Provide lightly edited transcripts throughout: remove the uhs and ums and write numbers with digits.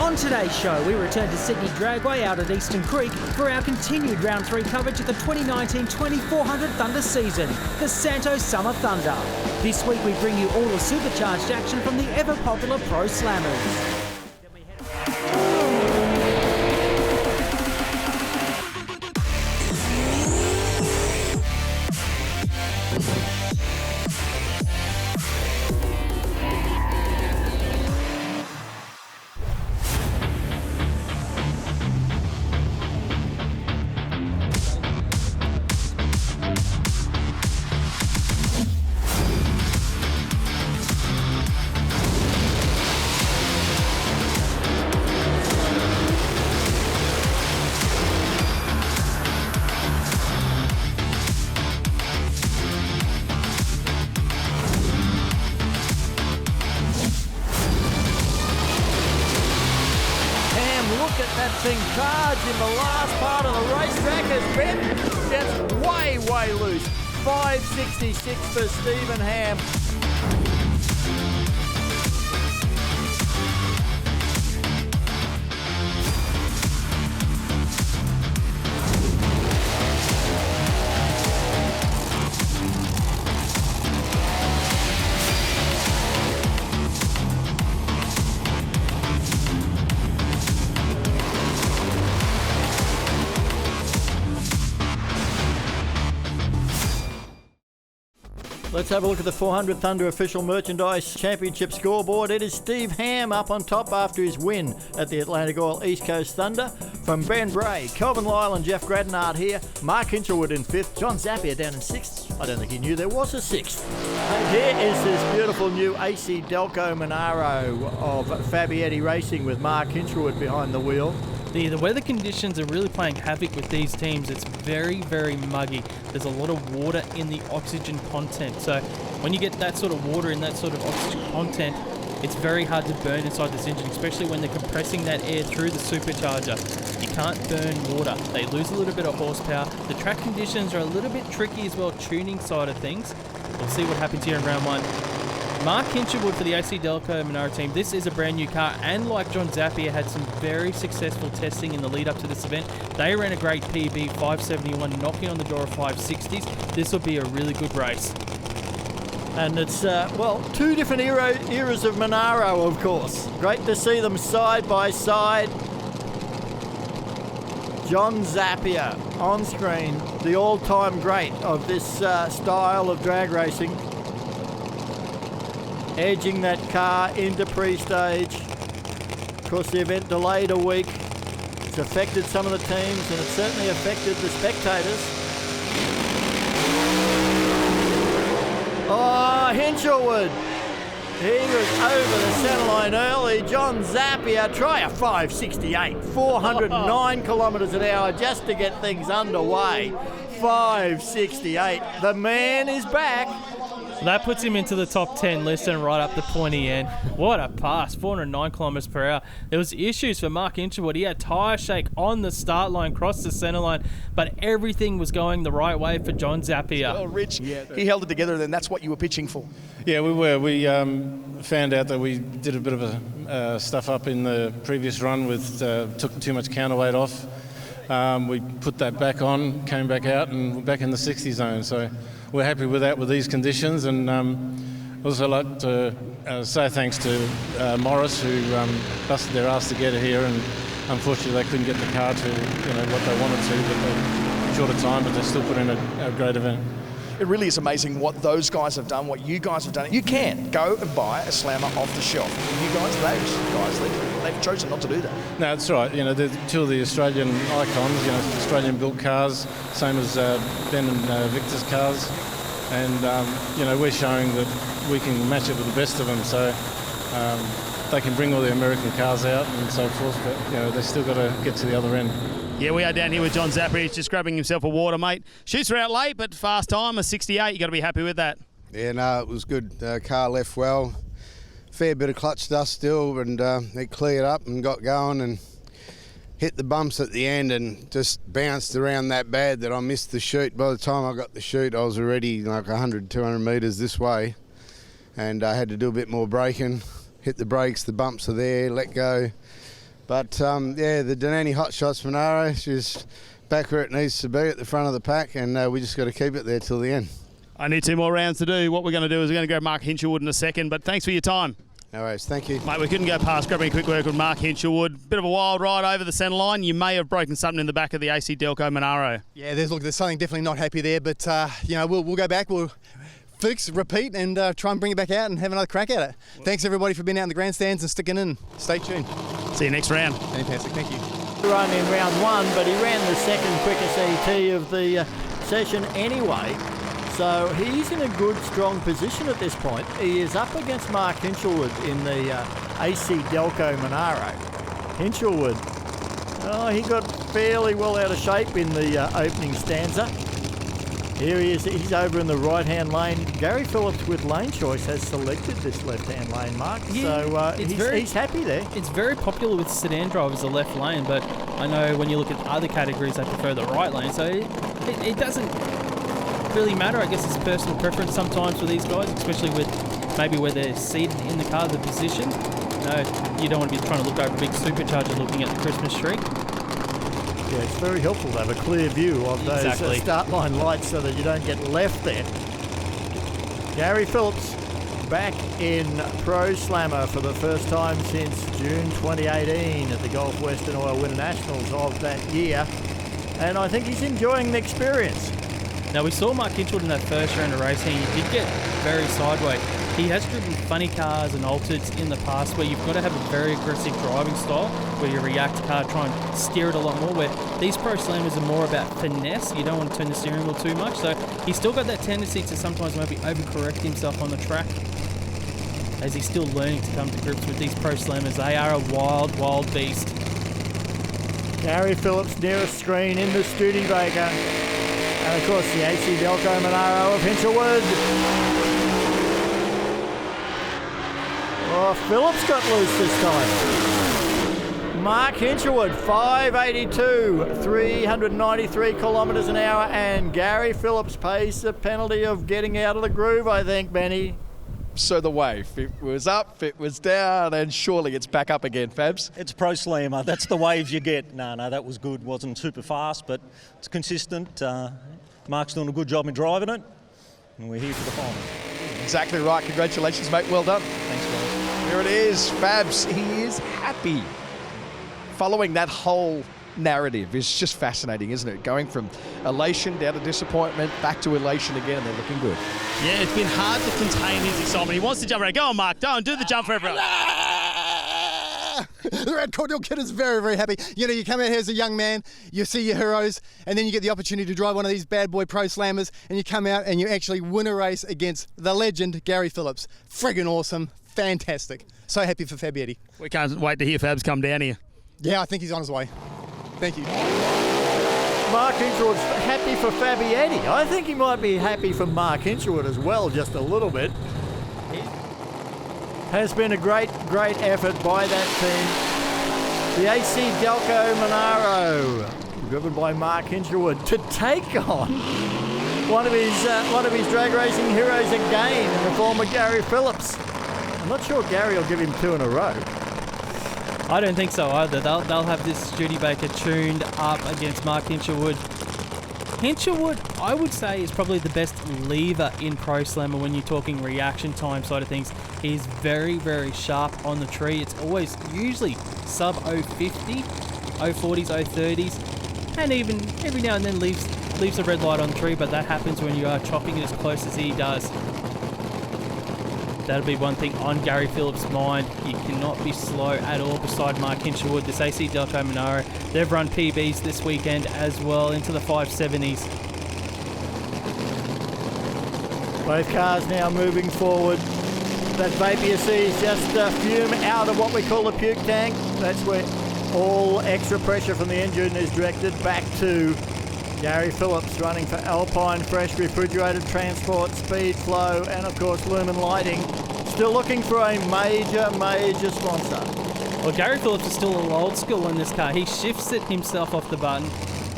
On today's show, we return to Sydney Dragway out at Eastern Creek for our continued Round 3 coverage of the 2019-2400 Thunder season, the Santos Summer Thunder. This week we bring you all the supercharged action from the ever-popular Proslammers. Thing charged in the last part of the racetrack has been just way loose. 5.66 for Stephen Ham. Let's have a look at the 400 Thunder Official Merchandise Championship scoreboard. It is Steve Ham up on top after his win at the Atlantic Oil East Coast Thunder. From Ben Bray, Kelvin Lyle and Jeff Gradinart here. Mark Hinchelwood in 5th. John Zappia down in 6th. I don't think he knew there was a 6th. And here is this beautiful new ACDELCO Monaro of Fabiettis Racing with Mark Hinchelwood behind the wheel. The weather conditions are really playing havoc with these teams. It's very muggy. There's a lot of water in the oxygen content. So when you get that sort of water in that sort of oxygen content, it's very hard to burn inside this engine, especially when they're compressing that air through the supercharger. You can't burn water. They lose a little bit of horsepower. The track conditions are a little bit tricky as well, tuning side of things. We'll see what happens here in round 1. Mark Hinchelwood for the ACDELCO Monaro team. This is a brand new car, and like John Zappia, had some very successful testing in the lead up to this event. They ran a great PB 571, knocking on the door of 560s. This will be a really good race. And it's, two different eras of Monaro, of course. Great to see them side by side. John Zappia on screen, the all-time great of this style of drag racing. Edging that car into pre-stage. Of course, the event delayed a week. It's affected some of the teams, and it certainly affected the spectators. Oh, Hinchelwood. He was over the centre line early. John Zappia, try a 568. 409 kilometres an hour just to get things underway. 568. The man is back. That puts him into the top 10 list and right up the pointy end. What a pass, 409 kilometres per hour. There was issues for Mark Hinchelwood. He had tyre shake on the start line, crossed the centre line, but everything was going the right way for John Zappia. Well, Rich, he held it together, and that's what you were pitching for. Yeah, we were. We found out that we did a bit of a stuff up in the previous run with took too much counterweight off. We put that back on, came back out, and we're back in the 60 zone. So we're happy with that with these conditions, and also like to say thanks to Maurice, who busted their ass to get it here, and unfortunately they couldn't get the car to what they wanted to, but they shorter time, but they still put in a great event. It really is amazing what those guys have done, what you guys have done. You can go and buy a slammer off the shelf. You guys, they've chosen not to do that. No, that's right. They're two of the Australian icons, Australian-built cars, same as Ben and Victor's cars. And, we're showing that we can match it with the best of them. So they can bring all the American cars out and so forth, but, they've still got to get to the other end. Yeah, we are down here with John Zappia. He's just grabbing himself a water, mate. Shoots her out late, but fast time, a 68. You got to be happy with that. Yeah, no, it was good. Car left well. Fair bit of clutch dust still, and it cleared up and got going and hit the bumps at the end and just bounced around that bad that I missed the chute. By the time I got the chute, I was already like 100, 200 metres this way, and I had to do a bit more braking. Hit the brakes, the bumps are there, let go. But yeah, the Denani Hot Shots Monaro, she's back where it needs to be at the front of the pack, and we just got to keep it there till the end. I need 2 more rounds to do. What we're going to do is we're going to grab Mark Hinshelwood in a second, but thanks for your time. No worries, thank you. Mate, we couldn't go past grabbing a quick work with Mark Hinshelwood. Bit of a wild ride over the centre line. You may have broken something in the back of the ACDELCO Monaro. Yeah, there's something definitely not happy there, but we'll go back, we'll fix, repeat, and try and bring it back out and have another crack at it. Thanks everybody for being out in the grandstands and sticking in. Stay tuned. See you next round. Fantastic, thank you. Run in round 1, but he ran the second quickest ET of the session anyway. So he's in a good, strong position at this point. He is up against Mark Hinshelwood in the ACDELCO Monaro. Hinshelwood, he got fairly well out of shape in the opening stanza. Here he is, he's over in the right-hand lane. Gary Phillips with lane choice has selected this left-hand lane, Mark. Yeah, So he's happy there. It's very popular with sedan drivers, the left lane, but I know when you look at other categories, they prefer the right lane. So it doesn't really matter. I guess it's personal preference sometimes for these guys, especially with maybe where they're seated in the car, the position. You don't want to be trying to look over a big supercharger looking at the Christmas tree. Yeah, it's very helpful to have a clear view of those start line lights so that you don't get left there. Gary Phillips back in Proslammer for the first time since June 2018 at the Gulf Western Oil Winter Nationals of that year. And I think he's enjoying the experience. Now, we saw Mark Hinshelwood in that first round of racing. He did get very sideways. He has driven funny cars and altereds in the past where you've got to have a very aggressive driving style where you react to car, try and steer it a lot more, where these Pro Slammers are more about finesse. You don't want to turn the steering wheel too much. So he's still got that tendency to sometimes maybe overcorrect himself on the track as he's still learning to come to grips with these Pro Slammers. They are a wild, wild beast. Gary Phillips nearest screen in the Studebaker. And of course the ACDELCO Monaro of Hinshelwood. Oh, Phillips got loose this time. Mark Hinshelwood, 582, 393 kilometres an hour, and Gary Phillips pays the penalty of getting out of the groove, I think, Benny. So the wave, it was up, it was down, and surely it's back up again, Fabs. It's Proslammer. That's the waves you get. No, that was good. Wasn't super fast, but it's consistent. Mark's doing a good job in driving it, and we're here for the final. Exactly right. Congratulations, mate. Well done. Thanks, guys. Here it is, Fabs. He is happy. Following that whole narrative is just fascinating, isn't it? Going from elation down to disappointment, back to elation again, and they're looking good. Yeah, it's been hard to contain his excitement. He wants to jump around. Go on, Mark. Go on, do the jump for everyone. The Red Cordial Kid is very, very happy. You come out here as a young man, you see your heroes, and then you get the opportunity to drive one of these bad boy Pro Slammers, and you come out and you actually win a race against the legend, Gary Phillips. Friggin' awesome. Fantastic. So happy for Fabiettis. We can't wait to hear Fabs come down here. Yeah, I think he's on his way. Thank you. Mark Hinshelwood's happy for Fabiettis. I think he might be happy for Mark Hinshelwood as well, just a little bit. It has been a great, great effort by that team. The ACDELCO Monaro, driven by Mark Hinshelwood, to take on one of his drag racing heroes again in the form of Gary Phillips. I'm not sure Gary will give him 2 in a row. I don't think so either. They'll have this Studebaker tuned up against Mark Hinshelwood. Hinshelwood, I would say, is probably the best lever in Pro Slammer when you're talking reaction time side of things. He's very, very sharp on the tree. It's always usually sub 050, 040s, 030s, and even every now and then leaves a red light on the tree, but that happens when you are chopping it as close as he does. That'll be one thing on Gary Phillips' mind. You cannot be slow at all beside Mark Hinshelwood. This ACDELCO Monaro, they've run PBs this weekend as well into the 570s. Both cars now moving forward. That Fabiettis is just a fume out of what we call the puke tank. That's where all extra pressure from the engine is directed back to Gary Phillips, running for Alpine Fresh Refrigerated Transport, Speed Flow, and of course Lumen Lighting. Still looking for a major, major sponsor. Well, Gary Phillips is still old school in this car. He shifts it himself off the button.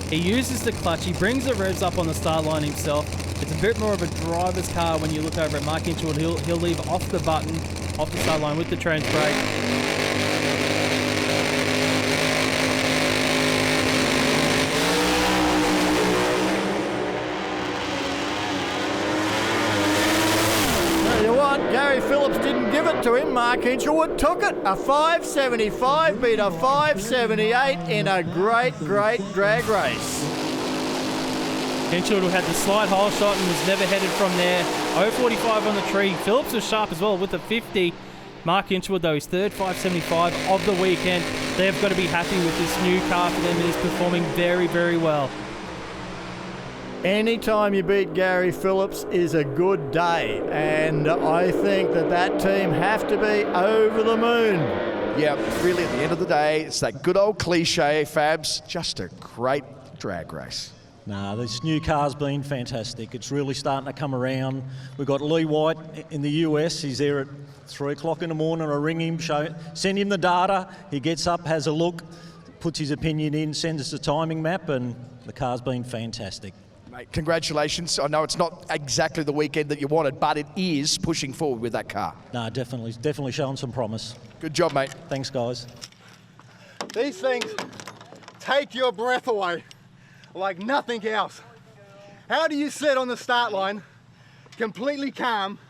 He uses the clutch. He brings the revs up on the start line himself. It's a bit more of a driver's car when you look over at Mark Hinshelwood. He'll leave off the button, off the start line with the trans brake. back to him. Mark Hinchelwood took it. A 5.75 beat a 5.78 in a great drag race. Hinchelwood had the slight hole shot and was never headed from there. 0.45 on the tree. Phillips was sharp as well with a 50. Mark Hinchelwood, though, his third 5.75 of the weekend. They've got to be happy with this new car for them. It is performing very well. Anytime you beat Gary Phillips is a good day, and I think that team have to be over the moon. Yeah, really, at the end of the day, it's that good old cliche, Fabs, just a great drag race. No, this new car's been fantastic. It's really starting to come around. We've got Lee White in the US. He's there at 3 o'clock in the morning. I ring him, send him the data. He gets up, has a look, puts his opinion in, sends us a timing map, and the car's been fantastic. Mate, congratulations. I know it's not exactly the weekend that you wanted, but it is pushing forward with that car. No, definitely showing some promise. Good job, mate. Thanks, guys. These things take your breath away like nothing else. How do you sit on the start line completely calm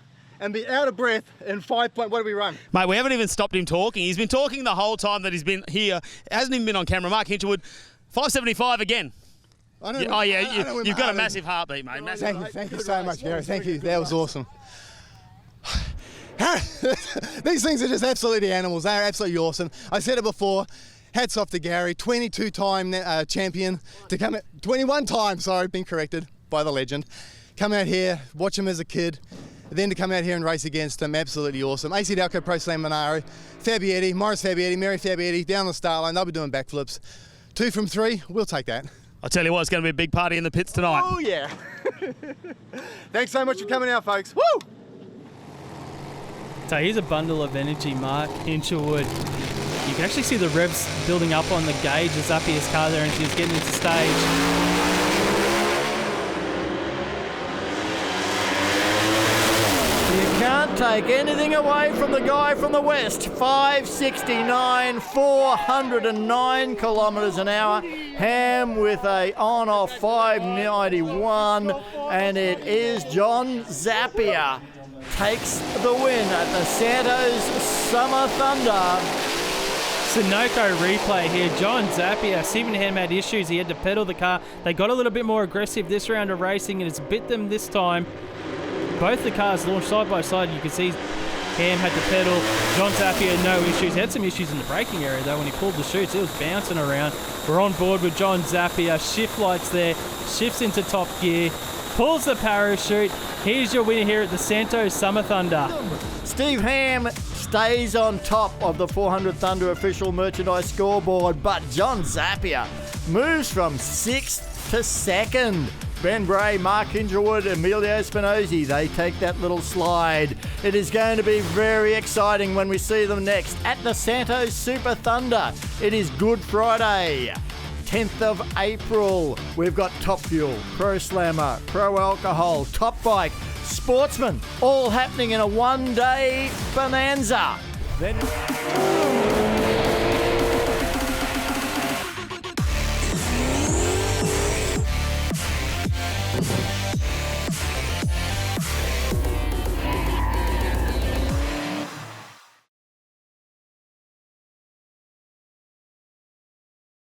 and be out of breath in 5 point? What do we run? Mate, we haven't even stopped him talking. He's been talking the whole time that he's been here. Hasn't even been on camera. Mark Hinchelwood, 5.75 again. You've got a massive heartbeat, mate. Thank you so much, Gary. Thank you. That was awesome. These things are just absolutely animals. They're absolutely awesome. I said it before. Hats off to Gary, 22-time champion. 21 times, sorry, been corrected by the legend. Come out here, watch him as a kid. Then to come out here and race against him, absolutely awesome. ACDELCO Proslammer Monaro, Fabiettis, Maurice Fabiettis, Mary Fabiettis, down the start line. They'll be doing backflips. 2 from 3, we'll take that. I'll tell you what, it's going to be a big party in the pits tonight. Oh, yeah. Thanks so much for coming out, folks. Woo! So here's a bundle of energy, Mark Hinchelwood. You can actually see the revs building up on the gauge as Zappia's car there, and she's getting into stage. You can't take anything away from the guy from the west. 5.69, 409 kilometres an hour. Ham with a on-off 5.91, and it is John Zappia takes the win at the Santos Summer Thunder. Sunoco replay here. John Zappia, Stephen Ham had issues. He had to pedal the car. They got a little bit more aggressive this round of racing, and it's bit them this time. Both the cars launched side by side. You can see Ham had to pedal. John Zappia, no issues. He had some issues in the braking area, though, when he pulled the chutes. It was bouncing around. We're on board with John Zappia. Shift lights there. Shifts into top gear. Pulls the parachute. Here's your winner here at the Santos Summer Thunder. Steve Ham stays on top of the 400 Thunder official merchandise scoreboard, but John Zappia moves from 6th to 2nd. Ben Bray, Mark Hinchelwood, Emilio Spinozzi, they take that little slide. It is going to be very exciting when we see them next at the Santos Super Thunder. It is Good Friday, 10th of April. We've got Top Fuel, Pro Slammer, Pro Alcohol, Top Bike, Sportsman, all happening in a one-day bonanza. Then